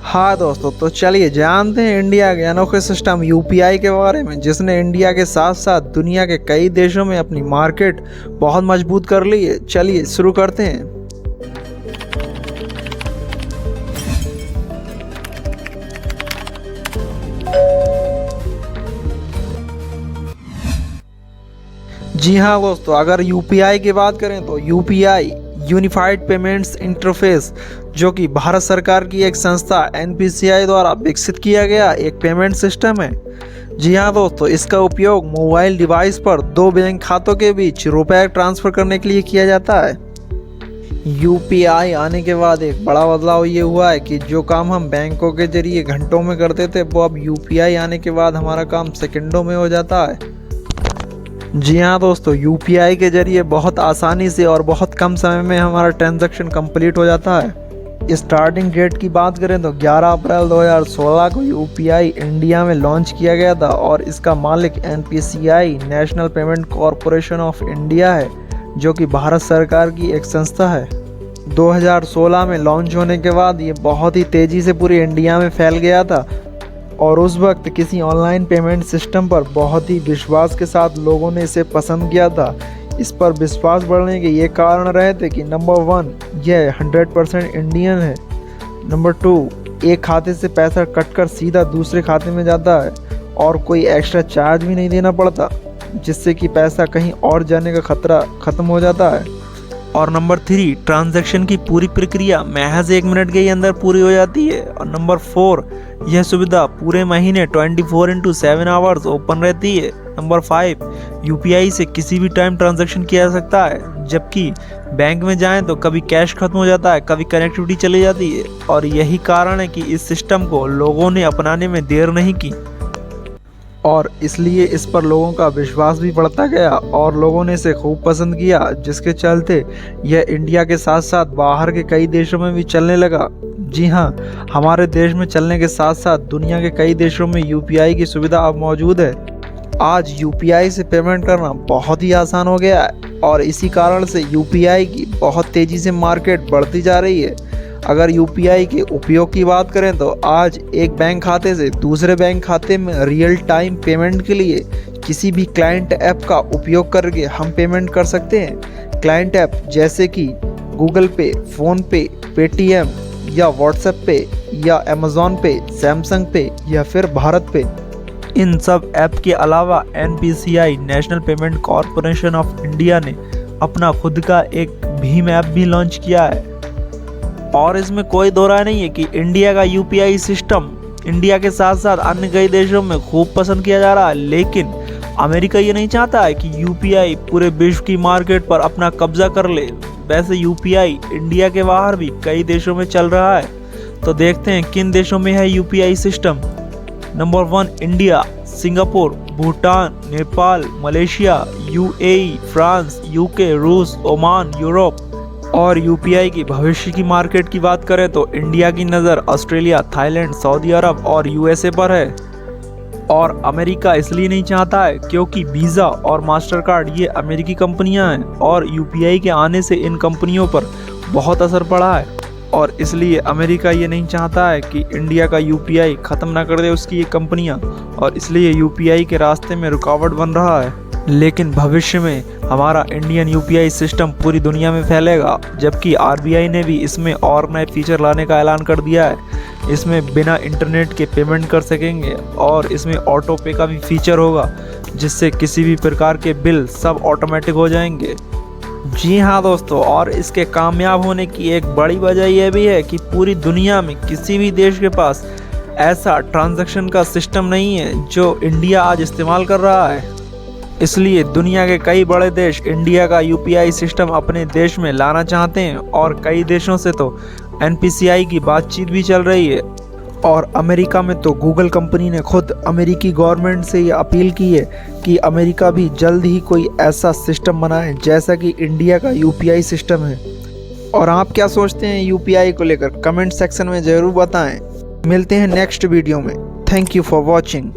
हाँ दोस्तों, तो चलिए जानते हैं इंडिया के अनोखे सिस्टम यूपीआई के बारे में, जिसने इंडिया के साथ साथ दुनिया के कई देशों में अपनी मार्केट बहुत मजबूत कर ली है। चलिए शुरू करते हैं। जी हाँ दोस्तों, अगर यूपीआई की बात करें तो यूपीआई यूनिफाइड पेमेंट्स इंटरफेस, जो कि भारत सरकार की एक संस्था एनपीसीआई द्वारा विकसित किया गया एक पेमेंट सिस्टम है। जी हाँ दोस्तों, इसका उपयोग मोबाइल डिवाइस पर दो बैंक खातों के बीच रुपए ट्रांसफ़र करने के लिए किया जाता है। यूपीआई आने के बाद एक बड़ा बदलाव ये हुआ है कि जो काम हम बैंकों के जरिए घंटों में करते थे, वो अब यूपीआई आने के बाद हमारा काम सेकंडों में हो जाता है। जी हाँ दोस्तों, यूपीआई के जरिए बहुत आसानी से और बहुत कम समय में हमारा ट्रांजैक्शन कंप्लीट हो जाता है। स्टार्टिंग डेट की बात करें तो 11 अप्रैल 2016 को यूपीआई इंडिया में लॉन्च किया गया था और इसका मालिक NPCI national payment corporation of India है, जो कि भारत सरकार की एक संस्था है। 2016 में लॉन्च होने के बाद ये बहुत ही तेज़ी से पूरी इंडिया में फैल गया था और उस वक्त किसी ऑनलाइन पेमेंट सिस्टम पर बहुत ही विश्वास के साथ लोगों ने इसे पसंद किया था। इस पर विश्वास बढ़ने के ये कारण रहे थे कि नंबर 1, यह 100% इंडियन है। नंबर 2, एक खाते से पैसा कटकर सीधा दूसरे खाते में जाता है और कोई एक्स्ट्रा चार्ज भी नहीं देना पड़ता, जिससे कि पैसा कहीं और जाने का खतरा ख़त्म हो जाता है। और नंबर 3, ट्रांजैक्शन की पूरी प्रक्रिया महज 1 मिनट के ही अंदर पूरी हो जाती है। और नंबर 4, यह सुविधा पूरे महीने 24/7 आवर्स ओपन रहती है। नंबर 5, यूपीआई से किसी भी टाइम ट्रांजैक्शन किया जा सकता है, जबकि बैंक में जाएं तो कभी कैश खत्म हो जाता है, कभी कनेक्टिविटी चली जाती है। और यही कारण है कि इस सिस्टम को लोगों ने अपनाने में देर नहीं की और इसलिए इस पर लोगों का विश्वास भी बढ़ता गया और लोगों ने इसे खूब पसंद किया, जिसके चलते यह इंडिया के साथ साथ बाहर के कई देशों में भी चलने लगा। जी हाँ, हमारे देश में चलने के साथ साथ दुनिया के कई देशों में यूपीआई की सुविधा अब मौजूद है। आज यूपीआई से पेमेंट करना बहुत ही आसान हो गया है और इसी कारण से यूपीआई की बहुत तेज़ी से मार्केट बढ़ती जा रही है। अगर यूपीआई के उपयोग की बात करें तो आज एक बैंक खाते से दूसरे बैंक खाते में रियल टाइम पेमेंट के लिए किसी भी क्लाइंट ऐप का उपयोग करके हम पेमेंट कर सकते हैं। क्लाइंट ऐप जैसे कि गूगल पे, फ़ोन पे, पेटीएम या व्हाट्सएप पे या अमेज़ॉन पे, सैमसंग पे या फिर भारत पे। इन सब ऐप के अलावा NPCI national payment corporation of India ने अपना खुद का एक भीम ऐप भी लॉन्च किया है। और इसमें कोई दो राय नहीं है कि इंडिया का यूपीआई सिस्टम इंडिया के साथ साथ अन्य कई देशों में खूब पसंद किया जा रहा है, लेकिन अमेरिका ये नहीं चाहता है कि यूपीआई पूरे विश्व की मार्केट पर अपना कब्जा कर ले। वैसे यूपीआई इंडिया के बाहर भी कई देशों में चल रहा है, तो देखते हैं किन देशों में है UPI system. Number 1, India, Singapore, Bhutan, Nepal, Malaysia, UAE, France, UK, रूस, ओमान, यूरोप। और यूपीआई की भविष्य की मार्केट की बात करें तो इंडिया की नज़र ऑस्ट्रेलिया, थाईलैंड, सऊदी अरब और यूएसए पर है। और अमेरिका इसलिए नहीं चाहता है क्योंकि वीज़ा और मास्टर कार्ड ये अमेरिकी कंपनियां हैं और यूपीआई के आने से इन कंपनियों पर बहुत असर पड़ा है और इसलिए अमेरिका ये नहीं चाहता है कि इंडिया का यूपीआई ख़त्म ना कर दे उसकी ये कंपनियां, और इसलिए यूपीआई के रास्ते में रुकावट बन रहा है। लेकिन भविष्य में हमारा इंडियन यूपीआई सिस्टम पूरी दुनिया में फैलेगा, जबकि आरबीआई ने भी इसमें और नए फीचर लाने का ऐलान कर दिया है। इसमें बिना इंटरनेट के पेमेंट कर सकेंगे और इसमें ऑटो पे का भी फीचर होगा, जिससे किसी भी प्रकार के बिल सब ऑटोमेटिक हो जाएंगे। जी हाँ दोस्तों, और इसके कामयाब होने की एक बड़ी वजह यह भी है कि पूरी दुनिया में किसी भी देश के पास ऐसा ट्रांजैक्शन का सिस्टम नहीं है जो इंडिया आज इस्तेमाल कर रहा है। इसलिए दुनिया के कई बड़े देश इंडिया का यूपीआई सिस्टम अपने देश में लाना चाहते हैं और कई देशों से तो एनपीसीआई की बातचीत भी चल रही है। और अमेरिका में तो गूगल कंपनी ने खुद अमेरिकी गवर्नमेंट से ये अपील की है कि अमेरिका भी जल्द ही कोई ऐसा सिस्टम बनाए जैसा कि इंडिया का यूपीआई सिस्टम है। और आप क्या सोचते हैं यूपीआई को लेकर, कमेंट सेक्शन में ज़रूर बताएं। मिलते हैं नेक्स्ट वीडियो में। Thank you for watching.